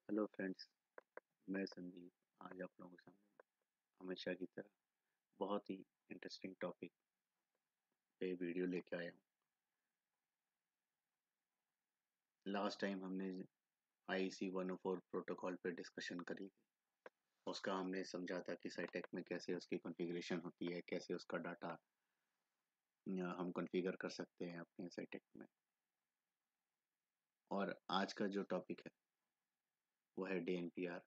Hello friends, मैं संदीप आज आप लोगों के सामने हमेशा की तरह बहुत ही इंटरेस्टिंग टॉपिक पे वीडियो लेके आया हूँ। लास्ट टाइम हमने IEC 104 प्रोटोकॉल पे डिस्कशन करी थी। उसका हमने समझा था कि साइटेक में कैसे उसकी कॉन्फ़िगरेशन होती है, कैसे उसका डाटा हम कॉन्फ़िगर कर सकते हैं अपने साइटेक में। और आज का जो टॉपिक है वो है DNPR।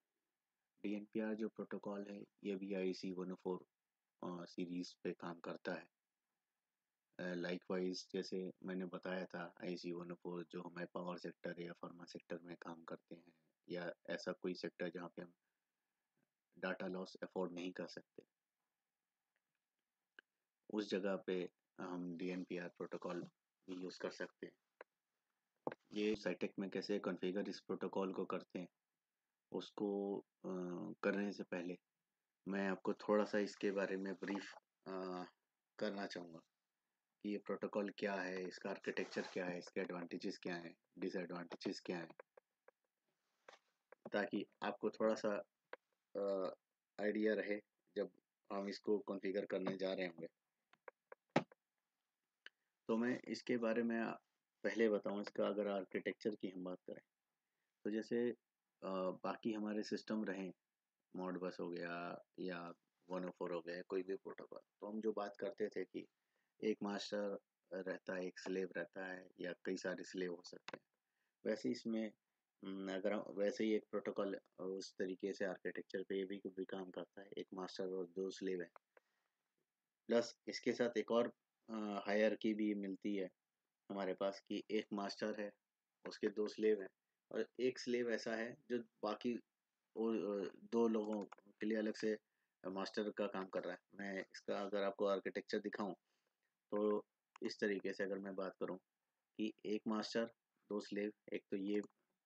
DNPR जो प्रोटोकॉल है ये भी IEC 104 सीरीज़ पे काम करता है। लाइकवाइज जैसे मैंने बताया था IEC 104 जो हमारे पावर सेक्टर या फार्मा सेक्टर में काम करते हैं या ऐसा कोई सेक्टर जहाँ पे हम डाटा लॉस अफोर्ड नहीं कर सकते, उस जगह पे हम DNPR प्रोटोकॉल भी यूज़ कर सकते हैं। ये साइटेक में कैसे कॉन्फ़िगर इस प्रोटोकॉल को करते हैं उसको करने से पहले मैं आपको थोड़ा सा इसके बारे में ब्रीफ करना चाहूँगा कि ये प्रोटोकॉल क्या है, इसका आर्किटेक्चर क्या है, इसके एडवांटेजेस क्या हैं, डिसएडवांटेजेस क्या हैं, ताकि आपको थोड़ा सा आइडिया रहे जब हम इसको कॉन्फ़िगर करने जा रहे होंगे। तो मैं इसके बारे में पहले बताऊं, इसका अगर आर्किटेक्चर की हम बात करें तो जैसे बाकी हमारे सिस्टम रहे, मॉडबस हो गया या 104 हो गया, कोई भी प्रोटोकॉल, तो हम जो बात करते थे कि एक मास्टर रहता है, एक स्लेव रहता है या कई सारे स्लेव हो सकते हैं। वैसे इसमें अगर वैसे ही एक प्रोटोकॉल उस तरीके से आर्किटेक्चर पे ये भी काम करता है। एक मास्टर और दो स्लेव है, प्लस इसके साथ एक और हायरार्की भी मिलती है हमारे पास कि एक मास्टर है, उसके दो स्लेव हैं और एक स्लेव ऐसा है जो बाकी दो लोगों के लिए अलग से मास्टर का काम कर रहा है। मैं इसका अगर आपको आर्किटेक्चर दिखाऊं तो इस तरीके से अगर मैं बात करूं कि एक मास्टर दो स्लेव, एक तो ये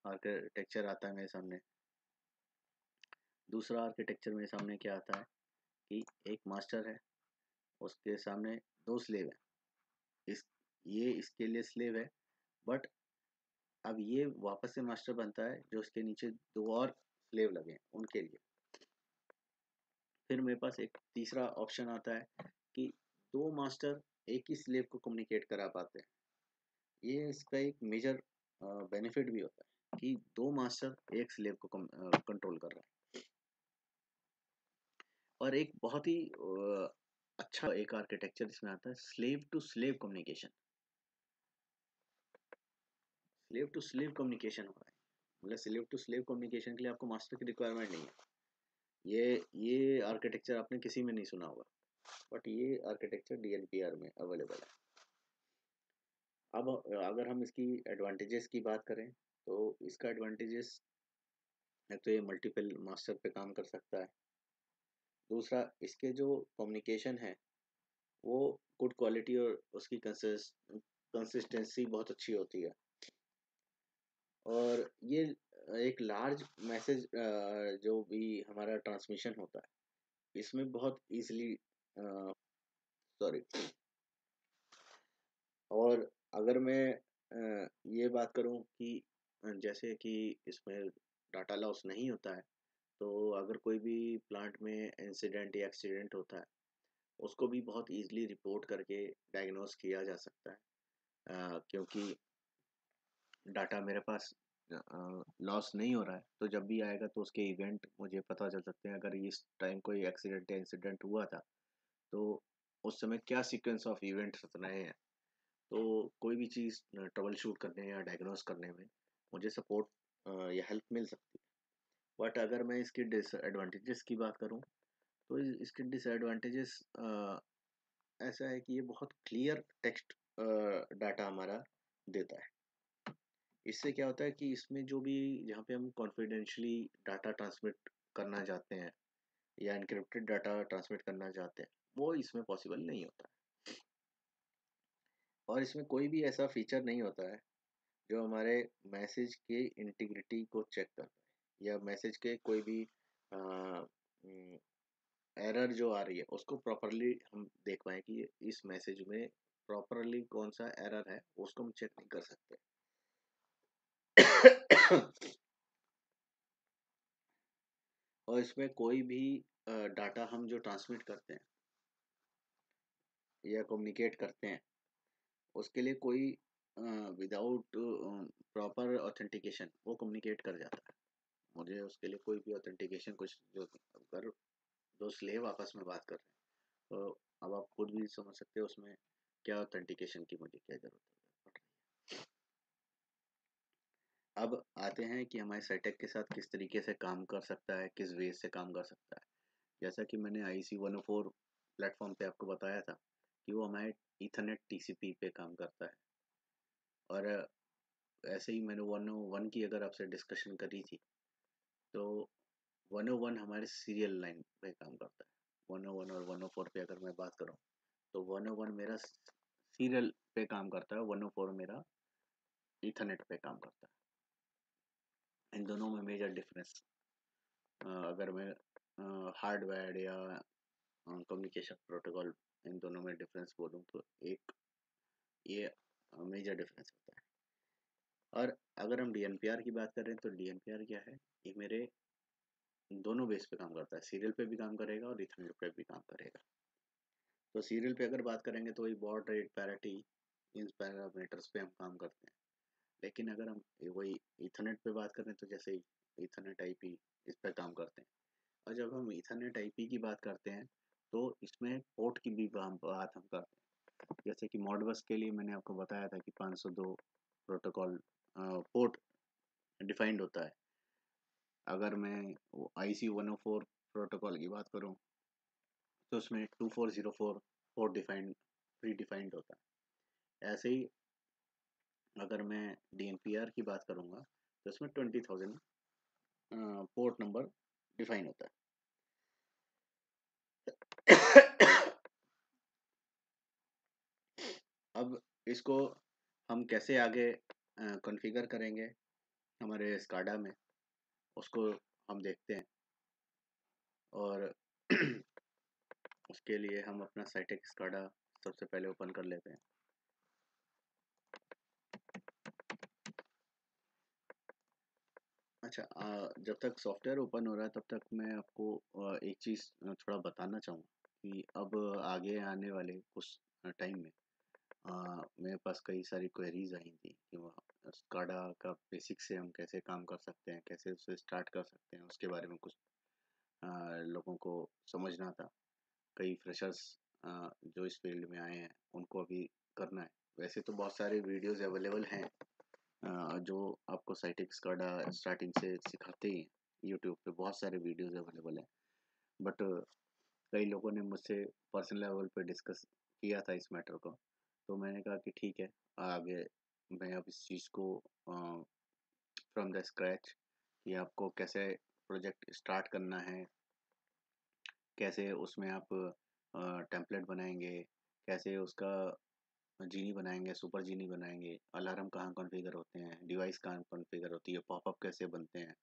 आर्किटेक्चर आता है मेरे सामने। दूसरा आर्किटेक्चर मेरे सामने क्या आता है कि एक मास्टर है, उसके सामने दो स्लेव है। इस ये इसके लिए स्लेव है, बट अब ये वापस से मास्टर बनता है जो उसके नीचे दो और स्लेव लगे हैं उनके लिए। फिर मेरे पास एक तीसरा ऑप्शन आता है कि दो मास्टर एक ही स्लेव को कम्युनिकेट करा पाते हैं। ये इसका एक मेजर बेनिफिट भी होता है कि दो मास्टर एक स्लेव को कंट्रोल कर रहा है। और एक बहुत ही अच्छा एक आर्किटेक्चर इसमें आता है, slave to slave communication. Slave to slave communication हो रहा है, मतलब स्लेव टू स्लेव कम्युनिकेशन के लिए आपको मास्टर की रिक्वायरमेंट नहीं है। ये आर्किटेक्चर आपने किसी में नहीं सुना होगा, बट ये आर्किटेक्चर DNPR में अवेलेबल है। अब अगर हम इसकी एडवांटेजेस की बात करें तो इसका एडवांटेजेस है तो ये मल्टीपल मास्टर पे काम कर सकता है। दूसरा, इसके जो कम्युनिकेशन है वो गुड क्वालिटी और उसकी कंसिस्टेंसी बहुत अच्छी होती है। और ये एक लार्ज मैसेज जो भी हमारा ट्रांसमिशन होता है इसमें बहुत इजीली, सॉरी, और अगर मैं ये बात करूं कि जैसे कि इसमें डाटा लॉस नहीं होता है, तो अगर कोई भी प्लांट में इंसिडेंट या एक्सीडेंट होता है उसको भी बहुत इजीली रिपोर्ट करके डायग्नोस किया जा सकता है, क्योंकि डाटा मेरे पास लॉस नहीं हो रहा है। तो जब भी आएगा तो उसके इवेंट मुझे पता चल सकते हैं। अगर इस टाइम कोई एक्सीडेंट या इंसिडेंट हुआ था तो उस समय क्या सीक्वेंस ऑफ इवेंट्स रहे हैं, तो कोई भी चीज़ ट्रबल शूट करने या डायग्नोस करने में मुझे सपोर्ट या हेल्प मिल सकती है। बट अगर मैं इसकी डिसएडवांटेजेस की बात करूं तो इसके डिसएडवांटेजेस ऐसा है कि ये बहुत क्लियर टेक्स्ट डाटा हमारा देता है। इससे क्या होता है कि इसमें जो भी, जहाँ पे हम कॉन्फिडेंशियली डाटा ट्रांसमिट करना चाहते हैं या एनक्रिप्टेड डाटा ट्रांसमिट करना चाहते हैं वो इसमें पॉसिबल नहीं होता है। और इसमें कोई भी ऐसा फीचर नहीं होता है जो हमारे मैसेज के इंटीग्रिटी को चेक करता है या मैसेज के कोई भी एरर जो आ रही है उसको प्रॉपरली हम देख पाए कि इस मैसेज में प्रॉपरली कौन सा एरर है उसको हम चेक नहीं कर सकते। इसमें कोई भी डाटा हम जो ट्रांसमिट करते हैं या कम्युनिकेट करते हैं, उसके लिए कोई विदाउट प्रॉपर ऑथेंटिकेशन वो कम्युनिकेट कर जाता है। मुझे उसके लिए कोई भी ऑथेंटिकेशन कुछ जो, अगर दो स्लेव आपस में बात कर रहे हैं तो अब आप खुद भी समझ सकते हो उसमें क्या ऑथेंटिकेशन की मुझे क्या जरूरत पड़ रही है। अब आते हैं कि हमारे साइटेक के साथ किस तरीके से काम कर सकता है, किस वे से काम कर सकता है। जैसा कि मैंने IEC 104 प्लेटफॉर्म पे आपको बताया था कि वो हमारे ईथरनेट TCP पे काम करता है। और ऐसे ही मैंने 101 की अगर आपसे डिस्कशन करी थी, तो 101 हमारे सीरियल लाइन पे काम करता है। 101 और 104 पे अगर मैं बात करूँ तो 101 मेरा सीरियल पे काम करता है, 104 मेरा ईथरनेट पे काम करता है। इन दोनों में मेजर डिफरेंस अगर मैं हार्डवेयर या कम्युनिकेशन प्रोटोकॉल इन दोनों में डिफरेंस बोलूँ तो एक ये मेजर डिफरेंस होता है। और अगर हम DNPR की बात करें तो DNPR क्या है, ये मेरे दोनों बेस पे काम करता है, सीरियल पे भी काम करेगा और ईथरनेट पे भी काम करेगा। तो सीरियल पे अगर बात करेंगे तो वही बॉड रेट पैरिटी इन पैरामीटर्स पे हम काम करते हैं। लेकिन अगर हम वही ईथरनेट पे बात करें तो जैसे ईथरनेट IP इस पे काम करते हैं। और जब हम ईथरनेट IP की बात करते हैं तो इसमें पोर्ट की भी बात हम करते हैं। जैसे कि मॉडबस के लिए मैंने आपको बताया था कि 502 प्रोटोकॉल पोर्ट डिफाइंड होता है। अगर मैं IC 104 प्रोटोकॉल की बात करूं तो उसमें 2404 पोर्ट डिफाइंड प्री डिफाइंड होता है। ऐसे ही अगर मैं DNPR की बात करूंगा तो उसमें 20,000 पोर्ट नंबर डिफाइन होता है। अब इसको हम कैसे आगे कॉन्फ़िगर करेंगे हमारे स्काडा में, उसको हम देखते हैं। और उसके लिए हम अपना साइटेक स्काडा सबसे पहले ओपन कर लेते हैं। अच्छा, जब तक सॉफ्टवेयर ओपन हो रहा है तब तक मैं आपको एक चीज़ थोड़ा बताना चाहूँगा कि अब आगे आने वाले कुछ टाइम में मेरे पास कई सारी क्वेरीज आई थी कि वह स्काडा का बेसिक से हम कैसे काम कर सकते हैं, कैसे उसे स्टार्ट कर सकते हैं, उसके बारे में कुछ लोगों को समझना था। कई फ्रेशर्स जो इस फील्ड में आए हैं उनको अभी करना है। वैसे तो बहुत सारे वीडियोस अवेलेबल हैं जो आपको साइटेक स्काडा स्टार्टिंग से सिखाते ही हैं। यूट्यूब पे बहुत सारे वीडियोस अवेलेबल हैं। बट कई लोगों ने मुझसे पर्सनल लेवल पे डिस्कस किया था इस मैटर को, तो मैंने कहा कि ठीक है, आगे मैं अब इस चीज़ को फ्रॉम द स्क्रैच कि आपको कैसे प्रोजेक्ट स्टार्ट करना है, कैसे उसमें आप टेम्पलेट बनाएंगे, कैसे उसका जीनी बनाएंगे, सुपर जीनी बनाएंगे, अलार्म कहाँ कॉन्फ़िगर होते हैं, डिवाइस कहाँ कॉन्फ़िगर होती है, पॉपअप कैसे बनते हैं,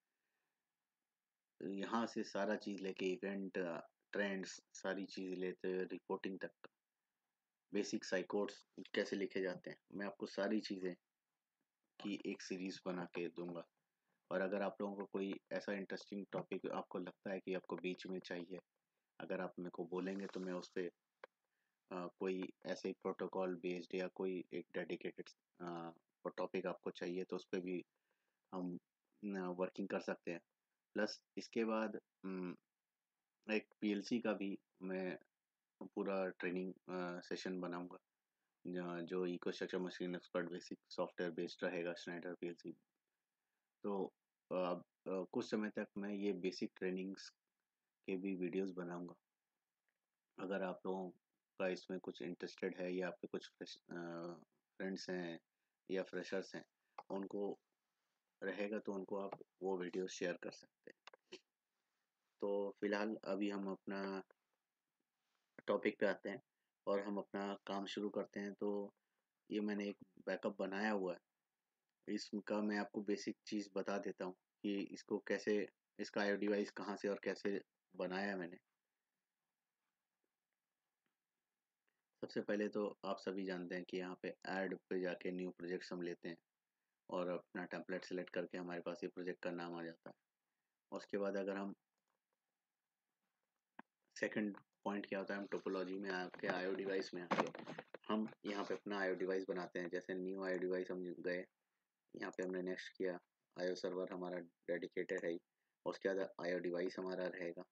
यहाँ से सारा चीज़ लेके इवेंट ट्रेंड्स सारी चीज़ लेते रिपोर्टिंग तक, बेसिक साइकोड्स कैसे लिखे जाते हैं, मैं आपको सारी चीज़ें की एक सीरीज़ बना के दूंगा। और अगर आप लोगों को कोई ऐसा इंटरेस्टिंग टॉपिक आपको लगता है कि आपको बीच में चाहिए, अगर आप मेरे को बोलेंगे तो मैं उस पर कोई ऐसे प्रोटोकॉल बेस्ड या कोई एक डेडिकेटेड टॉपिक आपको चाहिए तो उस पर भी हम वर्किंग कर सकते हैं। प्लस इसके बाद एक PLC का भी मैं पूरा ट्रेनिंग सेशन बनाऊंगा जो EcoStruxure machine expert basic software based रहेगा स्नाइडर PLC। तो कुछ समय तक मैं ये बेसिक ट्रेनिंग्स के भी वीडियोस बनाऊंगा। अगर आप लोगों का इसमें कुछ इंटरेस्टेड है या आपके कुछ फ्रेंड्स हैं या फ्रेशर्स हैं, उनको रहेगा तो उनको आप वो वीडियो शेयर कर सकते हैं। तो फिलहाल अभी हम अपना टॉपिक पे आते हैं और हम अपना काम शुरू करते हैं। तो ये मैंने एक बैकअप बनाया हुआ है, इसका मैं आपको बेसिक चीज़ बता देता हूँ कि इसको कैसे, इसका आईओ डिवाइस कहाँ से और कैसे बनाया है मैंने। सबसे पहले तो आप सभी जानते हैं कि यहाँ पे ऐड पे जाके न्यू प्रोजेक्ट्स हम लेते हैं और अपना टेम्पलेट सेलेक्ट करके हमारे पास ये प्रोजेक्ट का नाम आ जाता है। उसके बाद अगर हम सेकंड पॉइंट क्या होता है, हम टोपोलॉजी में आके आईओ डिवाइस में आके हम यहाँ पे अपना आईओ डिवाइस बनाते हैं। जैसे न्यू आईओ डिवाइस हम गए, यहाँ पे हमने नेक्स्ट किया, आईओ सर्वर हमारा डेडिकेटेड है ही, उसके बाद आईओ डिवाइस हमारा रहेगा।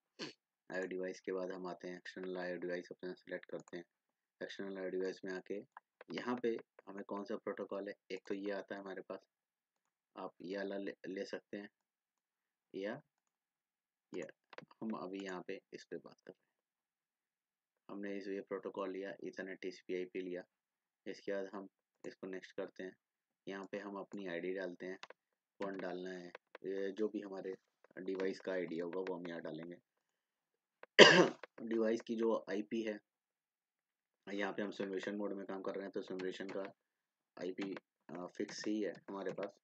आईओ डिवाइस के बाद हम आते हैं एक्सटर्नल आईओ डिवाइस अपना सेलेक्ट करते हैं। एक्सटर्नल आईओ डिवाइस में आके यहाँ पे हमें कौन सा प्रोटोकॉल है, एक तो ये आता है हमारे पास, आप ये वाला ले सकते हैं या ये। हम अभी यहाँ पे इस पे बात कर रहे हैं। हमने इस ये प्रोटोकॉल लिया, इथरनेट टीसीपी/आईपी लिया। इसके बाद हम इसको नेक्स्ट करते हैं। यहाँ पे हम अपनी आईडी डालते हैं, कौन डालना है, ये जो भी हमारे डिवाइस का आईडी होगा वो हम यहाँ डालेंगे। डिवाइस की जो आईपी है, यहाँ पे हम सिमुलेशन मोड में काम कर रहे हैं तो सिमुलेशन का आईपी फिक्स ही है हमारे पास,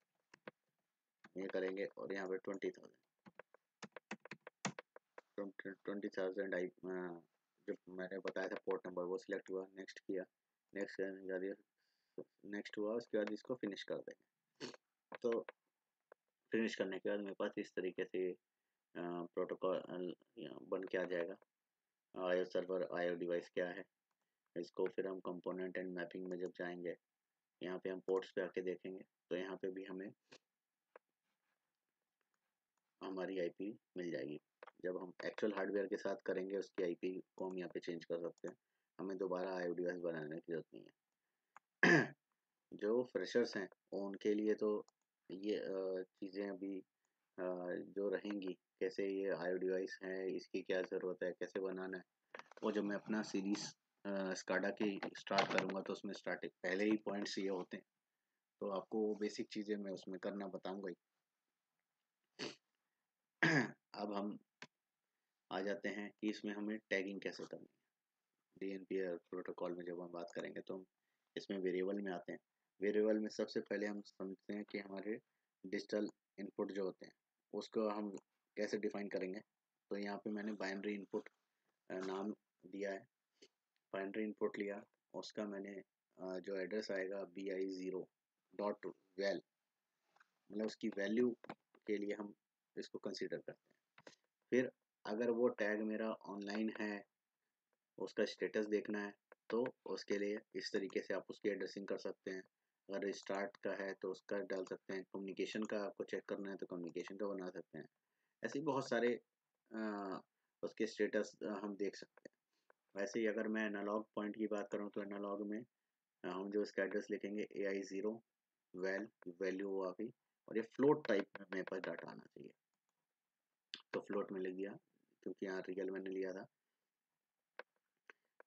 ये करेंगे। और यहाँ पे 20,000 आई जो मैंने बताया था पोर्ट नंबर वो सिलेक्ट हुआ, नेक्स्ट किया, नेक्स्ट हुआ, उसके बाद इसको फिनिश कर देंगे। तो फिनिश करने के बाद मेरे पास इस तरीके से प्रोटोकॉल बन के आ जाएगा। आईओ सर्वर आईओ डिवाइस क्या है, इसको फिर हम कंपोनेंट एंड मैपिंग में जब जाएंगे, यहाँ पे हम पोर्ट्स पे आके देखेंगे तो यहाँ पे भी हमें हमारी आईपी मिल जाएगी। जब हम एक्चुअल हार्डवेयर के साथ करेंगे उसकी आईपी को हम यहाँ पे चेंज कर सकते हैं, हमें दोबारा आईओ डिवाइस बनाने की जरूरत नहीं है। जो फ्रेशर्स हैं उनके लिए तो ये चीज़ें अभी जो रहेंगी, कैसे ये आईओ डिवाइस है, इसकी क्या ज़रूरत है, कैसे बनाना है, वो जब मैं अपना सीरीज स्काडा की स्टार्ट करूँगा तो उसमें स्टार्टिंग पहले ही पॉइंट्स ये होते हैं, तो आपको वो बेसिक चीज़ें मैं उसमें करना बताऊँगा ही। अब हम आ जाते हैं कि इसमें हमें टैगिंग कैसे करनी है। डीएनपी प्रोटोकॉल में जब हम बात करेंगे तो हम इसमें वेरिएबल में आते हैं। वेरिएबल में सबसे पहले हम समझते हैं कि हमारे डिजिटल इनपुट जो होते हैं उसको हम कैसे डिफाइन करेंगे। तो यहाँ पे मैंने बाइनरी इनपुट नाम दिया है, बाइनरी इनपुट लिया, उसका मैंने जो एड्रेस आएगा BI0.val, मतलब उसकी वैल्यू के लिए हम इसको कंसीडर करते हैं। फिर अगर वो टैग मेरा ऑनलाइन है, उसका स्टेटस देखना है, तो उसके लिए इस तरीके से आप उसकी एड्रेसिंग कर सकते हैं। अगर स्टार्ट का है तो उसका डाल सकते हैं, कम्युनिकेशन का आपको चेक करना है तो कम्युनिकेशन का बना सकते हैं। ऐसे ही बहुत सारे उसके स्टेटस हम देख सकते हैं। वैसे ही अगर मैं एनालॉग पॉइंट की बात करूँ तो एनालॉग में हम जो इसका एड्रेस लिखेंगे AI0 वैल्यू हुआ अभी, और ये फ्लोट टाइप में मेरे पास डाटा आना चाहिए, तो फ्लोट में लिख दिया क्योंकि यहाँ रियल मैंने लिया था।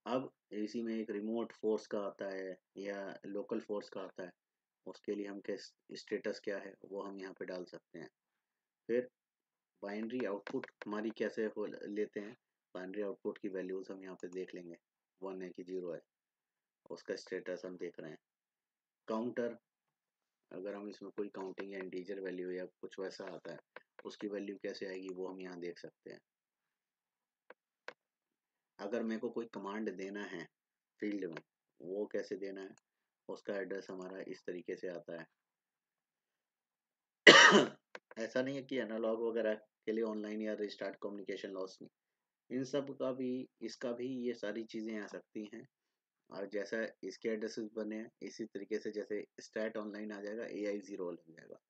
अब इसी में एक रिमोट फोर्स का आता है या लोकल फोर्स का आता है, उसके लिए हम किस स्टेटस क्या है वो हम यहाँ पे डाल सकते हैं। फिर बाइनरी आउटपुट हमारी कैसे हो लेते हैं, बाइनरी आउटपुट की वैल्यूज हम यहाँ पे देख लेंगे, 1 है कि 0 है, उसका स्टेटस हम देख रहे हैं। काउंटर, अगर हम इसमें कोई काउंटिंग या इंटीजर वैल्यू या कुछ वैसा आता है, उसकी वैल्यू कैसे आएगी वो हम यहाँ देख सकते हैं। अगर मेरे को कोई कमांड देना है फील्ड में, वो कैसे देना है, उसका एड्रेस हमारा इस तरीके से आता है। ऐसा नहीं है कि एनालॉग वगैरह के लिए ऑनलाइन या रिस्टार्ट कम्युनिकेशन लॉस नहीं, इन सब का भी, इसका भी ये सारी चीज़ें आ सकती हैं। और जैसा इसके एड्रेसेस बने हैं इसी तरीके से जैसे स्टैट ऑनलाइन आ जाएगा, AI0 लग जाएगा,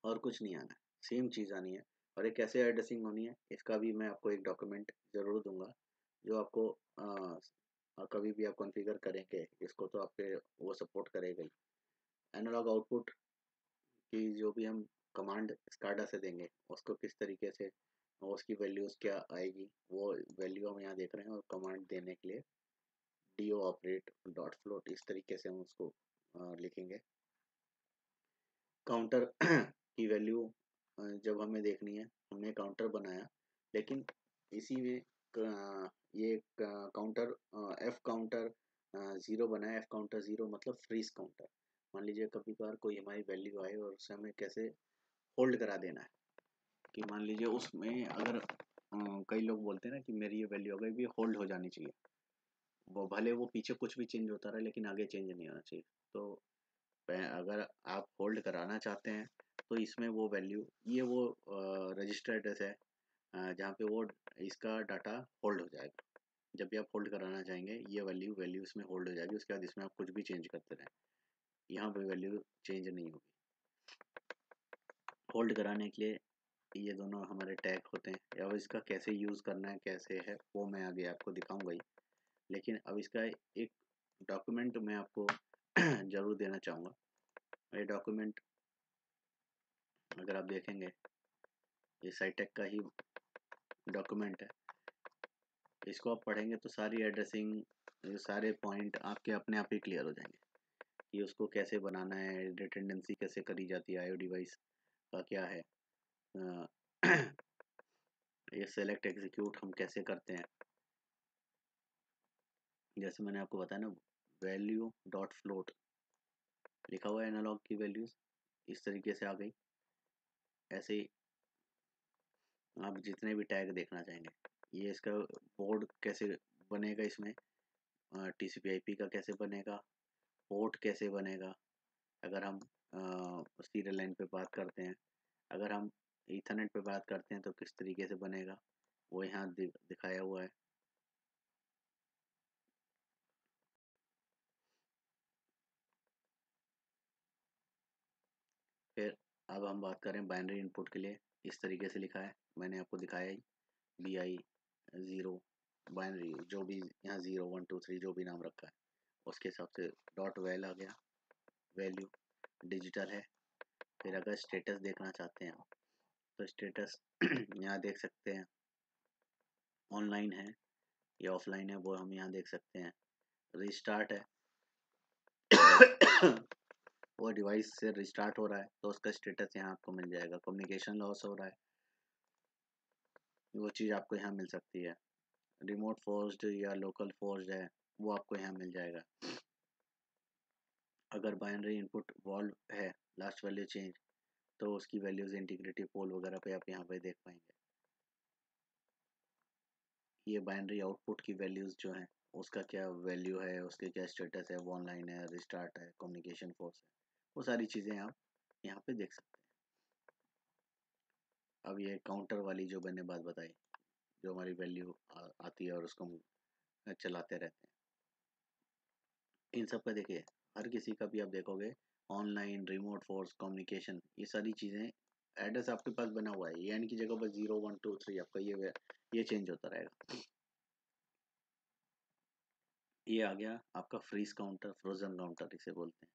और कुछ नहीं आना है, सेम चीज़ आनी है। और ये कैसे एड्रेसिंग होनी है इसका भी मैं आपको एक डॉक्यूमेंट ज़रूर दूंगा, जो आपको कभी भी आप कॉन्फ़िगर करेंगे इसको तो आपके वो सपोर्ट करेगा ही। एनालॉग आउटपुट की जो भी हम कमांड स्काडा से देंगे उसको किस तरीके से, उसकी वैल्यूज़ क्या आएगी, वो वैल्यू हम यहाँ देख रहे हैं। और कमांड देने के लिए do ऑपरेट डॉट फ्लोट, इस तरीके से हम उसको लिखेंगे। काउंटर की वैल्यू जब हमें देखनी है, हमने काउंटर बनाया, लेकिन इसी में ये काउंटर एफ काउंटर 0 बनाया, एफ काउंटर 0 मतलब फ्रीज काउंटर। मान लीजिए कभी कभार कोई हमारी वैल्यू आए और उसे हमें कैसे होल्ड करा देना है, कि मान लीजिए उसमें अगर कई लोग बोलते हैं ना कि मेरी ये वैल्यू अगर भी होल्ड हो जानी चाहिए, वो भले वो पीछे कुछ भी चेंज होता रहे लेकिन आगे चेंज नहीं होना चाहिए। तो अगर आप होल्ड कराना चाहते हैं तो इसमें वो वैल्यू, ये वो रजिस्टर एड्रेस है जहाँ पे वो इसका डाटा होल्ड हो जाएगा। जब भी आप होल्ड कराना चाहेंगे ये वैल्यू इसमें होल्ड हो जाएगी, उसके बाद इसमें आप कुछ भी चेंज करते रहें, यहाँ पे वैल्यू चेंज नहीं होगी। होल्ड कराने के लिए ये दोनों हमारे टैग होते हैं। अब इसका कैसे यूज़ करना है कैसे है वो मैं आगे आपको दिखाऊंगा ही, लेकिन अब इसका एक डॉक्यूमेंट मैं आपको ज़रूर देना चाहूँगा। ये डॉक्यूमेंट अगर आप देखेंगे ये साइटेक का ही डॉक्यूमेंट है। इसको आप पढ़ेंगे तो सारी एड्रेसिंग, ये सारे पॉइंट आपके अपने आप ही क्लियर हो जाएंगे कि उसको कैसे बनाना है, रिडंडेंसी कैसे करी जाती है, आईओ डिवाइस का क्या है, अ, ये सेलेक्ट एग्जीक्यूट हम कैसे करते हैं। जैसे मैंने आपको बताया ना, वैल्यू डॉट फ्लोट लिखा हुआ है, एनालॉग की वैल्यूज इस तरीके से आ गई। ऐसे ही आप जितने भी टैग देखना चाहेंगे, ये इसका बोर्ड कैसे बनेगा, इसमें टीसीपी आईपी का कैसे बनेगा, पोर्ट कैसे बनेगा, अगर हम सीरियल लाइन पे बात करते हैं, अगर हम ईथरनेट पे बात करते हैं तो किस तरीके से बनेगा, वो यहाँ दिखाया हुआ है। फिर अब हम बात करें बाइनरी इनपुट के लिए, इस तरीके से लिखा है, मैंने आपको दिखाया ही, BI 0 बाइनरी, जो भी यहाँ 0 1 2 3 जो भी नाम रखा है उसके हिसाब से डॉट वैल आ गया, वैल्यू डिजिटल है। फिर अगर स्टेटस देखना चाहते हैं आप तो स्टेटस यहाँ देख सकते हैं, ऑनलाइन है या ऑफलाइन है वो हम यहाँ देख सकते हैं। रिस्टार्ट है वो डिवाइस से रिस्टार्ट हो रहा है तो उसका स्टेटस यहाँ आपको मिल जाएगा। कम्युनिकेशन लॉस हो रहा है वो चीज़ आपको यहाँ मिल सकती है। रिमोट फोर्स्ड या लोकल फोर्स्ड है वो आपको यहाँ मिल जाएगा। अगर बाइनरी इनपुट वॉल्व है, लास्ट वैल्यू चेंज, तो उसकी वैल्यूज इंटीग्रिटी पोल वगैरह पे आप यहाँ पे देख पाएंगे। ये बाइनरी आउटपुट की वैल्यूज जो हैं उसका क्या वैल्यू है, उसके क्या स्टेटस है, वो ऑनलाइन है, रिस्टार्ट है, कम्युनिकेशन फोर्स है, वो सारी चीज़ें आप यहाँ पे देख सकते हैं। अब ये काउंटर वाली जो मैंने बात बताई, जो हमारी वैल्यू आती है और उसको हम चलाते रहते हैं, इन सब का देखिए हर किसी का भी आप देखोगे ऑनलाइन, रिमोट फोर्स, कम्युनिकेशन, ये सारी चीज़ें एड्रेस आपके पास बना हुआ है, यानी की जगह बस 0 1 2 3 आपका ये चेंज होता रहेगा। ये आ गया आपका फ्रीज काउंटर, फ्रोजन काउंटर इसे बोलते हैं।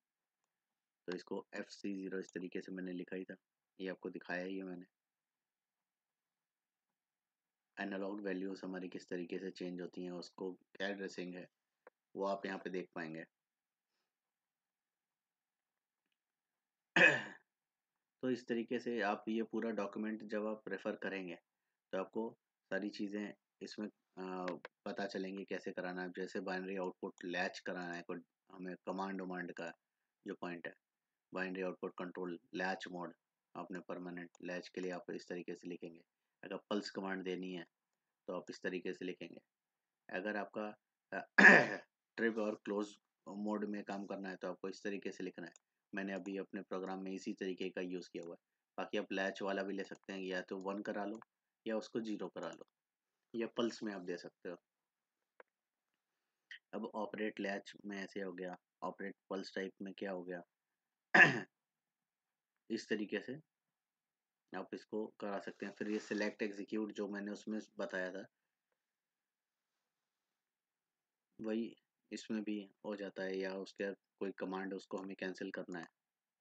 तो इसको FC0 इस तरीके से मैंने लिखा ही था, ये आपको दिखाया ही है मैंने। एनालॉग वैल्यूज हमारी किस तरीके से चेंज होती हैं, उसको क्या एड्रेसिंग है वो आप यहाँ पे देख पाएंगे। तो इस तरीके से आप ये पूरा डॉक्यूमेंट जब आप रेफ़र करेंगे तो आपको सारी चीज़ें इसमें पता चलेंगी कैसे कराना है। जैसे बाइनरी आउटपुट लैच कराना है, कोई हमें कमांड वमांड का जो पॉइंट है, binary output control latch mode, आपने परमानेंट लैच के लिए आप इस तरीके से लिखेंगे। अगर पल्स कमांड देनी है तो आप इस तरीके से लिखेंगे। अगर आपका ट्रिप और क्लोज मोड में काम करना है तो आपको इस तरीके से लिखना है। मैंने अभी अपने प्रोग्राम में इसी तरीके का यूज़ किया हुआ है। बाकी आप लैच वाला भी ले सकते हैं, या तो 1 करा लो या उसको 0 करा लो, या पल्स में आप दे सकते हो। अब ऑपरेट लैच में ऐसे हो गया, ऑपरेट पल्स टाइप में क्या हो गया इस तरीके से आप इसको करा सकते हैं। फिर ये सिलेक्ट एग्जीक्यूट जो मैंने उसमें बताया था वही इसमें भी हो जाता है, या उसके कोई कमांड उसको हमें कैंसिल करना है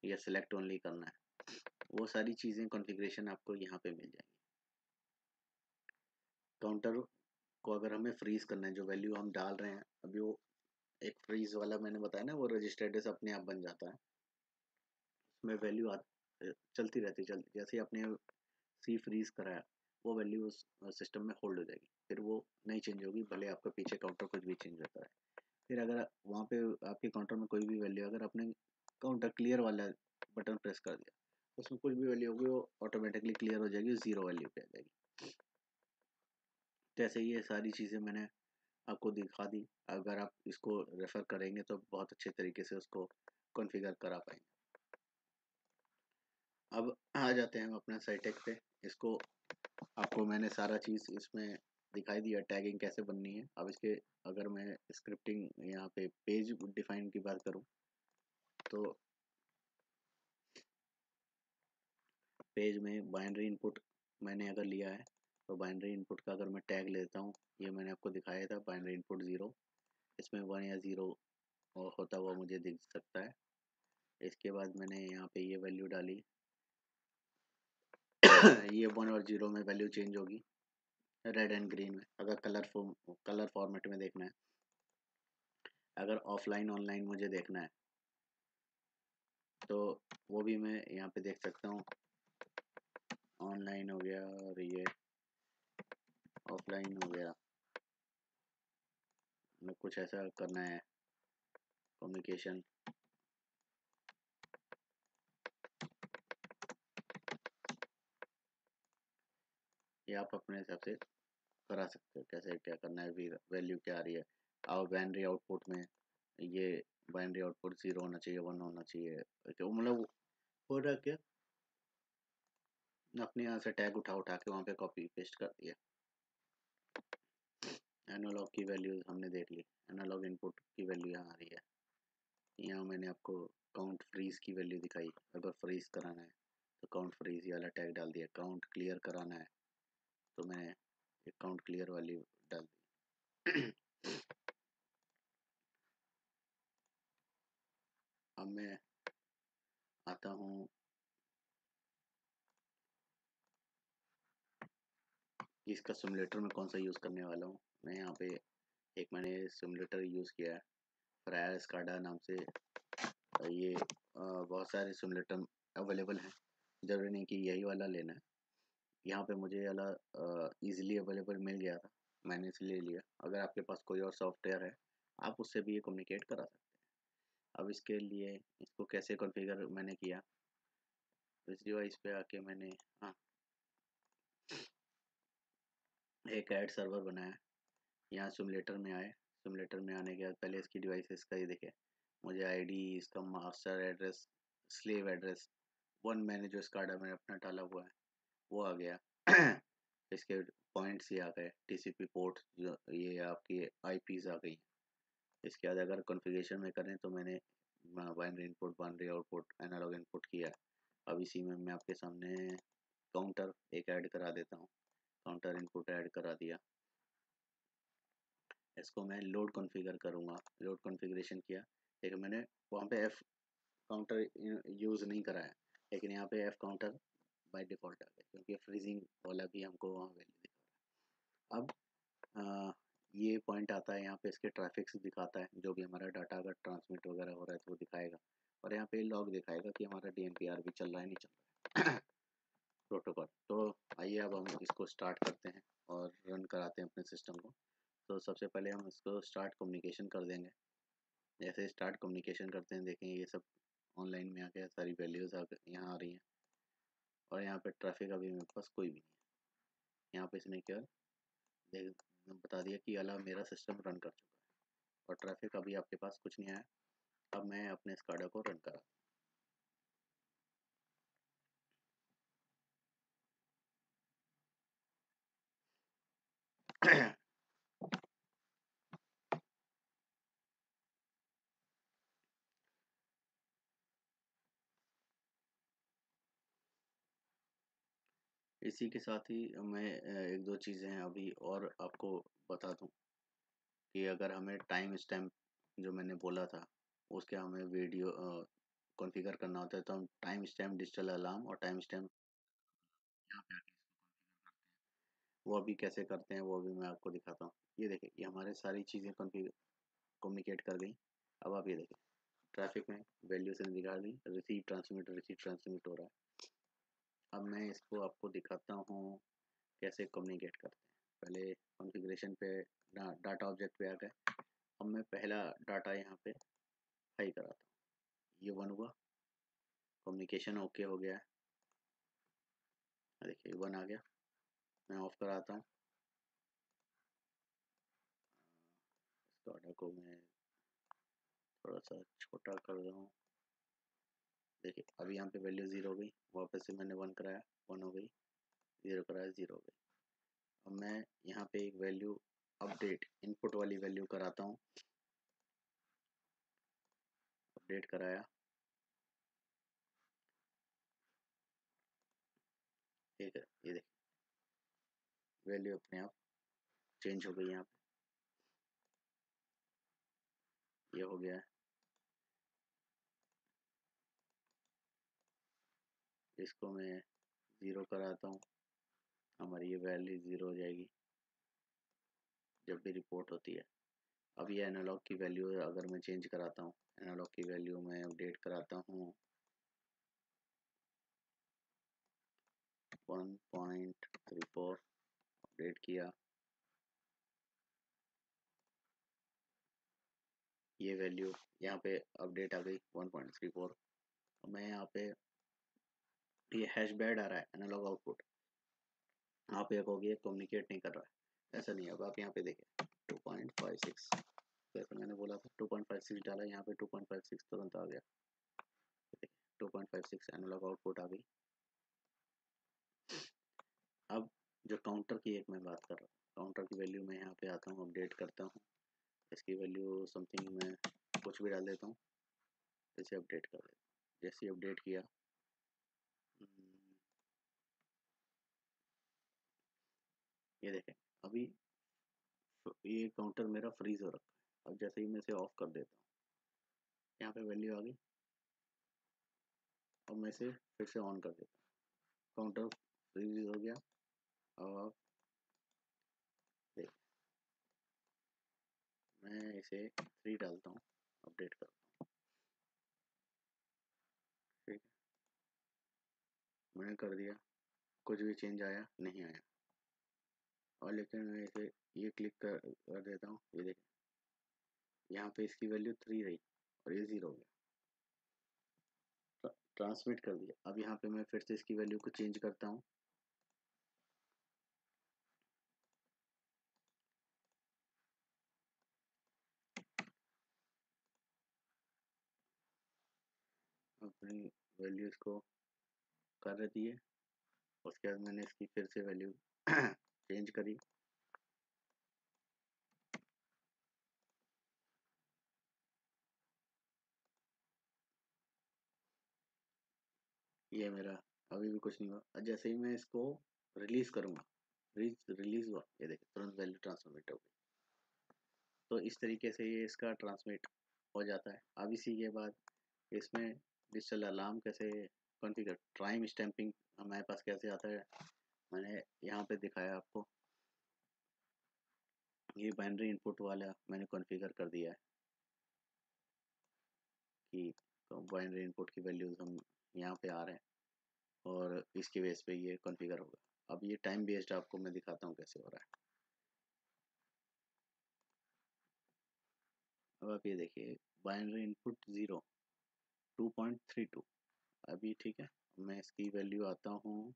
या सिलेक्ट ओनली करना है, वो सारी चीज़ें कॉन्फ़िगरेशन आपको यहाँ पे मिल जाएंगी। काउंटर को अगर हमें फ्रीज करना है, जो वैल्यू हम डाल रहे हैं अभी वो एक फ्रीज वाला मैंने बताया ना, वो रजिस्टर्ड से अपने आप बन जाता है। उसमें वैल्यू चलती रहती है, चलती, जैसे ही आपने सी फ्रीज कराया वो वैल्यू उस सिस्टम में होल्ड हो जाएगी, फिर वो नहीं चेंज होगी, भले आपका पीछे काउंटर कुछ भी चेंज होता है। फिर अगर वहाँ पे आपके काउंटर में कोई भी वैल्यू, अगर आपने काउंटर क्लियर वाला बटन प्रेस कर दिया, उसमें कुछ भी वैल्यू होगी वो ऑटोमेटिकली क्लियर हो जाएगी, 0 वैल्यू पे आ जाएगी। जैसे ये सारी चीज़ें मैंने आपको दिखा दी, अगर आप इसको रेफ़र करेंगे तो बहुत अच्छे तरीके से उसको कॉन्फ़िगर करा पाएंगे। अब आ जाते हैं हम अपना साइटेक पे। इसको आपको मैंने सारा चीज़ इसमें दिखाई दिया, टैगिंग कैसे बननी है। अब इसके अगर मैं स्क्रिप्टिंग यहाँ पे पेज डिफाइन की बात करूँ, तो पेज में बाइनरी इनपुट मैंने अगर लिया है, तो बाइनरी इनपुट का अगर मैं टैग लेता हूँ, ये मैंने आपको दिखाया था बाइनरी इनपुट 0, इसमें 1 या 0 होता हुआ मुझे दिख सकता है। इसके बाद मैंने यहाँ पे ये वैल्यू डाली ये 1 और 0 में वैल्यू चेंज होगी रेड एंड ग्रीन में, अगर कलर फॉर्मेट में देखना है। अगर ऑफलाइन ऑनलाइन मुझे देखना है, तो वो भी मैं यहाँ पे देख सकता हूँ। ऑनलाइन हो गया और ये ऑफलाइन हो गया। मैं कुछ ऐसा करना है कम्युनिकेशन, ये आप अपने हिसाब से करा सकते हो कैसे क्या करना है, वैल्यू क्या आ रही है। और बाइनरी आउटपुट में ये बाइनरी आउटपुट 0 होना चाहिए, 1 होना चाहिए, तो मतलब हो रहा क्या, अपने यहाँ से टैग उठा उठा के वहाँ पे कॉपी पेस्ट कर दिया। एनालॉग की वैल्यू हमने देख ली, एनालॉग इनपुट की वैल्यू यहाँ आ रही है। यहाँ मैंने आपको काउंट फ्रीज की वैल्यू दिखाई, अगर फ्रीज कराना है तो काउंट फ्रीज वाला टैग डाल दिया। काउंट क्लियर कराना है तो मैंने एक काउंट क्लियर वाली डाल दी। अब मैं आता हूँ कि इसका सिमुलेटर में कौन सा यूज़ करने वाला हूँ। मैं यहाँ पे एक मैंने सिमुलेटर यूज़ किया है फ्रायर स्काडा नाम से। ये बहुत सारे सिमुलेटर अवेलेबल हैं, ज़रूरी नहीं कि यही वाला लेना है। यहाँ पे मुझे ये वाला ईजिली अवेलेबल मिल गया था, मैंने इसलिए लिया। अगर आपके पास कोई और सॉफ्टवेयर है, आप उससे भी ये कम्युनिकेट करा सकते हैं। अब इसके लिए इसको कैसे कॉन्फ़िगर मैंने किया, इस डिवाइस पे आके मैंने हाँ एक ऐड सर्वर बनाया। यहाँ सिमुलेटर में आए, सिमुलेटर में आने के बाद पहले इसकी डिवाइसेस का ये देखे, मुझे आईडी, इसका master address, slave address, one मैंने जो स्काडा में अपना डाला हुआ है वो आ गया। इसके पॉइंट्स ये आ गए, टीसीपी पोर्ट जो ये आपकी आईपीज आ गई। इसके बाद अगर कॉन्फ़िगरेशन में करें तो मैंने binary input, binary output, analog input किया। अब इसी में मैं आपके सामने काउंटर एक ऐड करा देता हूँ। काउंटर इनपुट ऐड करा दिया। इसको मैं लोड कॉन्फ़िगर करूँगा, लोड कॉन्फ़िगरेशन किया, लेकिन मैंने वहाँ पे एफ काउंटर यूज़ नहीं करा है, लेकिन यहाँ पे एफ काउंटर बाय डिफ़ॉल्ट आ गया क्योंकि फ्रीजिंग वाला भी हमको वहाँ वैल्यू दिखा रहा है। अब ये पॉइंट आता है, यहाँ पे इसके ट्रैफिक्स दिखाता है, जो भी हमारा डाटा अगर ट्रांसमिट वगैरह हो रहा है तो वो दिखाएगा। और यहाँ पे लॉग दिखाएगा कि हमारा डीएमपीआर भी चल रहा है नहीं चल रहा है प्रोटोकॉल। तो आइए अब हम इसको स्टार्ट करते हैं और रन कराते हैं अपने सिस्टम को। तो सबसे पहले हम इसको स्टार्ट कम्युनिकेशन कर देंगे। जैसे स्टार्ट कम्युनिकेशन करते हैं, देखें ये सब ऑनलाइन में आ गया, सारी वैल्यूज़ यहाँ आ रही हैं। और यहाँ पे ट्रैफिक अभी मेरे पास कोई भी नहीं है। यहाँ पे इसने क्या देख बता दिया कि अला मेरा सिस्टम रन कर चुका है, और ट्रैफिक अभी आपके पास कुछ नहीं आया। अब मैं अपने स्काडा को रन करा। इसी के साथ ही मैं एक दो चीज़ें अभी और आपको बता दूं कि अगर हमें टाइम स्टैम्प जो मैंने बोला था उसके हमें वीडियो कॉन्फ़िगर करना होता है, तो हम टाइम स्टैम्प डिजिटल अलार्म और टाइम स्टैम्प यहाँ पे आके इसको कॉन्फ़िगर करते हैं। वो अभी कैसे करते हैं वो भी मैं आपको दिखाता हूँ। ये देखिए, ये हमारे सारी चीज़ें कम्युनिकेट कर गई। अब आप ये देखिए, ट्रैफिक में वैल्यू से दिखा दी, रिसीव ट्रांसमिट हो रहा है। अब मैं इसको आपको दिखाता हूँ कैसे कम्युनिकेट करते हैं। पहले कॉन्फ़िगरेशन पे डाटा ऑब्जेक्ट पे आ गए। अब मैं पहला डाटा यहाँ पे हाई कराता हूँ, ये 1 हुआ, कम्युनिकेशन ओके हो गया है। देखिए 1 आ गया। मैं ऑफ कराता हूँ, इस डाटा को मैं थोड़ा सा छोटा कर रहा हूँ। देखिए अभी यहाँ पे वैल्यू 0 हो गई, वापस से मैंने 1 कराया 1 हो गई, 0 कराया 0 हो गई। अब मैं यहाँ पे एक वैल्यू अपडेट इनपुट वाली वैल्यू कराता हूँ, अपडेट कराया, ठीक है। ये देखिए वैल्यू अपने आप चेंज हो गई, यहाँ पे ये हो गया है। इसको मैं 0 कराता हूँ, हमारी ये वैल्यू 0 हो जाएगी जब भी रिपोर्ट होती है। अब ये एनालॉग की वैल्यू अगर मैं चेंज कराता हूँ, एनालॉग की वैल्यू मैं अपडेट कराता हूँ 1.34, अपडेट किया, ये वैल्यू यहाँ पे अपडेट आ गई 1.34। मैं यहाँ पे ये हैश बैड आ रहा है एनालॉग आउटपुट, आप एक हो गया कम्युनिकेट नहीं कर रहा है, ऐसा नहीं है। अब आप यहाँ पे देखें 2.56, जैसे मैंने बोला था 2.56 डाला, यहाँ पे 2.56 तुरंत आ गया, 2.56 एनालॉग आउटपुट आ गई। अब जो काउंटर की एक मैं बात कर रहा हूँ, काउंटर की वैल्यू मैं यहाँ पे आता हूँ, अपडेट करता हूँ, इसकी वैल्यू समथिंग मैं कुछ भी डाल देता हूँ, इसे अपडेट कर देता हूँ। जैसे अपडेट किया, ये देखें अभी ये काउंटर मेरा फ्रीज हो रखा है। अब जैसे ही मैं इसे ऑफ कर देता हूँ, यहाँ पे वैल्यू आ गई। अब मैं इसे फिर से ऑन कर देता हूँ, काउंटर फ्रीज हो गया। अब आप देख, मैं इसे 3 डालता हूँ, अपडेट करता हूँ, ठीक है। मैंने कर दिया, कुछ भी चेंज आया नहीं आया। और लेकिन मैं इसे ये क्लिक कर देता हूँ, ये देखें यहाँ पे इसकी वैल्यू 3 रही और ये 0 हो गया, ट्रांसमिट कर दिया। अब यहाँ पे मैं फिर से इसकी वैल्यू को चेंज करता हूँ, अपनी वैल्यू इसको कर दी है। उसके बाद मैंने इसकी फिर से वैल्यू चेंज करी, ये मेरा अभी भी कुछ नहीं हुआ। जैसे ही मैं इसको रिलीज करूँगा, रिलीज हुआ, ये देखिए तुरंत वैल्यू ट्रांसमिट हो गई। तो इस तरीके से ये इसका ट्रांसमिट हो जाता है। अब इसी के बाद इसमें डिजिटल अलार्म कैसे कॉन्फ़िगर, टाइम स्टैंपिंग हमारे पास कैसे आता है, मैंने यहाँ पे दिखाया आपको। ये बाइनरी इनपुट वाला मैंने कॉन्फ़िगर कर दिया है कि बाइनरी इनपुट की वैल्यूज हम यहाँ पे आ रहे हैं और इसके बेस पे ये कॉन्फ़िगर होगा। अब ये टाइम बेस्ड आपको मैं दिखाता हूँ कैसे हो रहा है। अब आप ये देखिए बाइनरी इनपुट 0 2.32 अभी, ठीक है। मैं इसकी वैल्यू आता हूँ,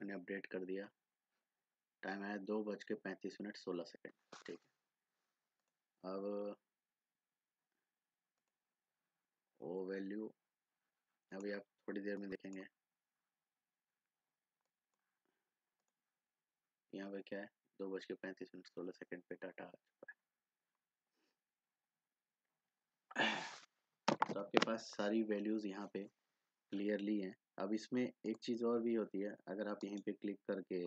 मैंने अपडेट कर दिया, टाइम आया 2:35:16, ठीक है। अब वो वैल्यू अभी आप थोड़ी देर में देखेंगे, यहाँ पे क्या है 2:35:16 पे डाटा आ चुका है। तो आपके पास सारी वैल्यूज़ यहाँ पे क्लियरली हैं। अब इसमें एक चीज़ और भी होती है, अगर आप यहीं पे क्लिक करके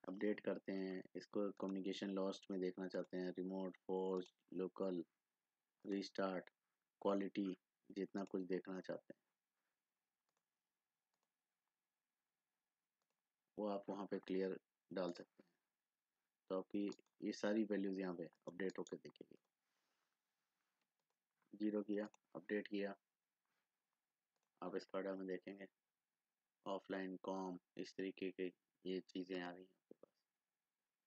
अपडेट करते हैं, इसको कम्युनिकेशन लॉस्ट में देखना चाहते हैं, remote, force, local, restart, quality, जितना कुछ देखना चाहते हैं वो आप वहाँ पे क्लियर डाल सकते हैं। तो आपकी ये सारी वैल्यूज़ यहाँ पे अपडेट होकर दिखेगी। 0 किया, अपडेट किया, आप स्काडा में देखेंगे ऑफलाइन कॉम इस तरीके के ये चीज़ें आ रही हैं आपके पास।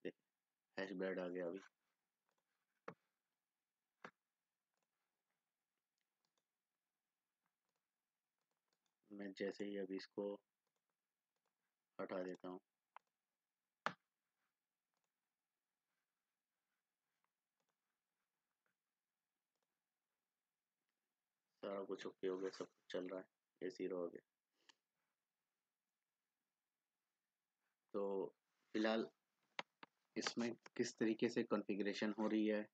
देखिए हैश बैड आ गया अभी, मैं जैसे ही अभी इसको हटा देता हूँ। सारा कुछ ओके हो गया, सब कुछ चल रहा है, एसी हो गया। तो फिलहाल इसमें किस तरीके से कॉन्फ़िगरेशन हो रही है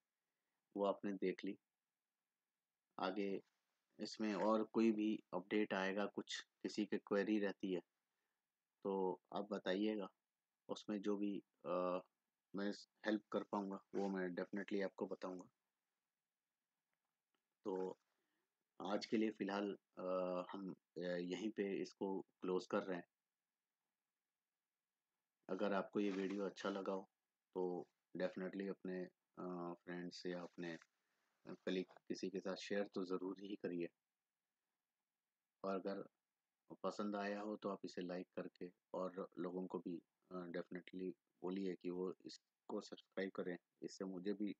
वो आपने देख ली। आगे इसमें और कोई भी अपडेट आएगा, कुछ किसी की क्वेरी रहती है तो आप बताइएगा। उसमें जो भी मैं हेल्प कर पाऊँगा वो मैं डेफ़िनेटली आपको बताऊँगा। तो आज के लिए फ़िलहाल हम यहीं पे इसको क्लोज़ कर रहे हैं। अगर आपको ये वीडियो अच्छा लगा हो तो डेफ़िनेटली अपने फ्रेंड्स या अपने कलीग किसी के साथ शेयर तो ज़रूर ही करिए। और अगर पसंद आया हो तो आप इसे लाइक करके और लोगों को भी डेफ़िनेटली बोलिए कि वो इसको सब्सक्राइब करें। इससे मुझे भी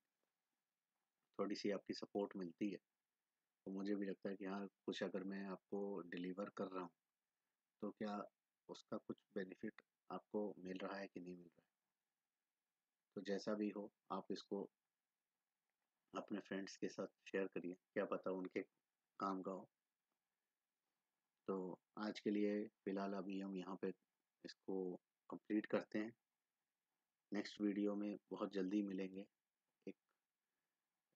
थोड़ी-सी आपकी सपोर्ट मिलती है। तो मुझे भी लगता है कि हाँ, कुछ अगर मैं आपको डिलीवर कर रहा हूँ, तो क्या उसका कुछ बेनिफिट आपको मिल रहा है कि नहीं मिल रहा है। तो जैसा भी हो आप इसको अपने फ्रेंड्स के साथ शेयर करिए, क्या पता उनके काम का हो। तो आज के लिए फ़िलहाल अभी हम यहाँ पे इसको कंप्लीट करते हैं। नेक्स्ट वीडियो में बहुत जल्दी मिलेंगे एक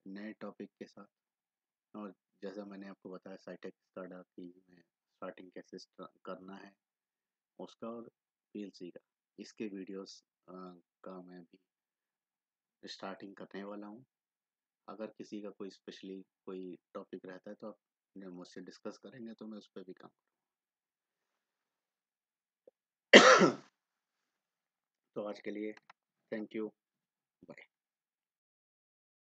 नए टॉपिक के साथ। और जैसा मैंने आपको बताया साइटेक स्टार्टअप की में स्टार्टिंग कैसे करना है उसका, और पीएलसी का, इसके वीडियोस का मैं भी स्टार्टिंग करने वाला हूँ। अगर किसी का कोई स्पेशली कोई टॉपिक रहता है तो आप मुझसे डिस्कस करेंगे तो मैं उस पर भी काम करूँगा। तो आज के लिए थैंक यू, बाय।